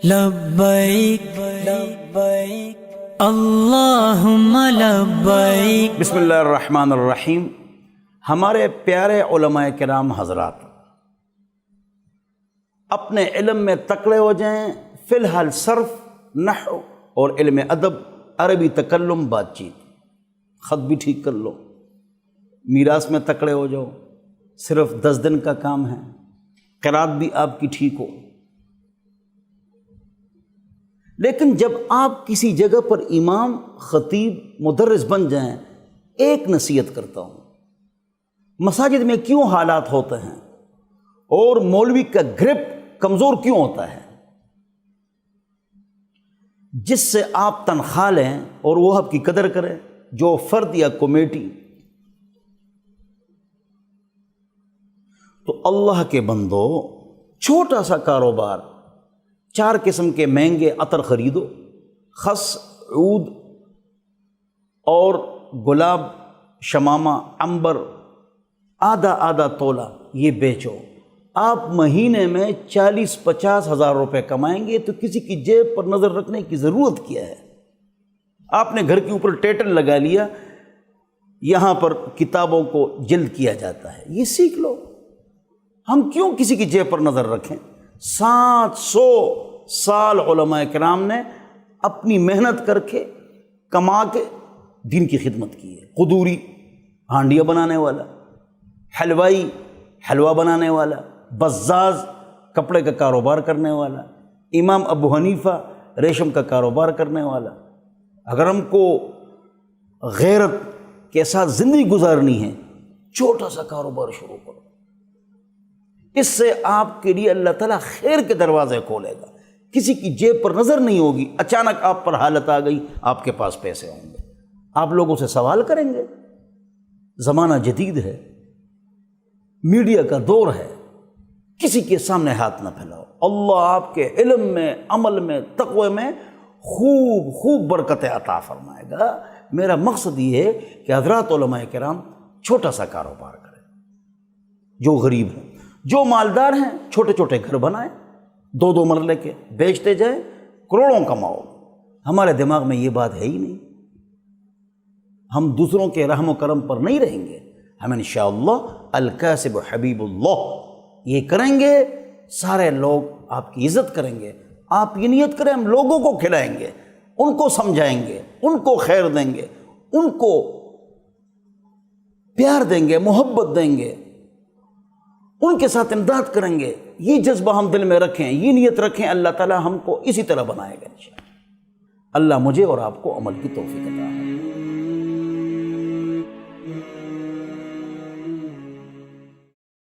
لبیک لبیک اللہم لبیک۔ بسم اللہ الرحمن الرحیم۔ ہمارے پیارے علماء کرام حضرات اپنے علم میں تکڑے ہو جائیں، فی الحال صرف، نحو اور علم ادب، عربی تکلم، بات چیت، خط بھی ٹھیک کر لو، میراث میں تکڑے ہو جاؤ، صرف 10 دن کا کام ہے، قرات بھی آپ کی ٹھیک ہو۔ لیکن جب آپ کسی جگہ پر امام، خطیب، مدرس بن جائیں، ایک نصیحت کرتا ہوں، مساجد میں کیوں حالات ہوتے ہیں اور مولوی کا گرپ کمزور کیوں ہوتا ہے؟ جس سے آپ تنخواہ لیں اور وہ آپ کی قدر کرے، جو فرد یا کمیٹی، تو اللہ کے بندو، چھوٹا سا کاروبار، 4 قسم کے مہنگے عطر خریدو، خس، عود اور گلاب، شمامہ، عنبر، آدھا تولہ یہ بیچو، آپ مہینے میں 40-50 ہزار روپے کمائیں گے، تو کسی کی جیب پر نظر رکھنے کی ضرورت کیا ہے؟ آپ نے گھر کے اوپر ٹیٹل لگا لیا، یہاں پر کتابوں کو جلد کیا جاتا ہے، یہ سیکھ لو۔ ہم کیوں کسی کی جیب پر نظر رکھیں؟ 700 سال علماء کرام نے اپنی محنت کر کے، کما کے دین کی خدمت کی ہے۔ قدوری ہانڈیاں بنانے والا، حلوائی حلوہ بنانے والا، بزاز کپڑے کا کاروبار کرنے والا، امام ابو حنیفہ ریشم کا کاروبار کرنے والا۔ اگر ہم کو غیرت کے ساتھ زندگی گزارنی ہے، چھوٹا سا کاروبار شروع کرو، اس سے آپ کے لیے اللہ تعالیٰ خیر کے دروازے کھولے گا، کسی کی جیب پر نظر نہیں ہوگی۔ اچانک آپ پر حالت آ گئی، آپ کے پاس پیسے ہوں گے، آپ لوگوں سے سوال کریں گے۔ زمانہ جدید ہے، میڈیا کا دور ہے، کسی کے سامنے ہاتھ نہ پھیلاؤ۔ اللہ آپ کے علم میں، عمل میں، تقوی میں خوب برکتیں عطا فرمائے گا۔ میرا مقصد یہ ہے کہ حضرات علماء کرام چھوٹا سا کاروبار کریں، جو غریب ہیں، جو مالدار ہیں، چھوٹے چھوٹے گھر بنائیں، 2 مرلے کے، بیچتے جائیں، کروڑوں کماؤ۔ ہمارے دماغ میں یہ بات ہے ہی نہیں، ہم دوسروں کے رحم و کرم پر نہیں رہیں گے، ہم انشاءاللہ الکاسب حبیب اللہ یہ کریں گے، سارے لوگ آپ کی عزت کریں گے۔ آپ یہ نیت کریں، ہم لوگوں کو کھلائیں گے، ان کو سمجھائیں گے، ان کو خیر دیں گے، ان کو پیار دیں گے، محبت دیں گے، ان کے ساتھ امداد کریں گے۔ یہ جذبہ ہم دل میں رکھیں، یہ نیت رکھیں، اللہ تعالی ہم کو اسی طرح بنائے گا انشاءاللہ۔ اللہ مجھے اور آپ کو عمل کی توفیق عطا فرمائے۔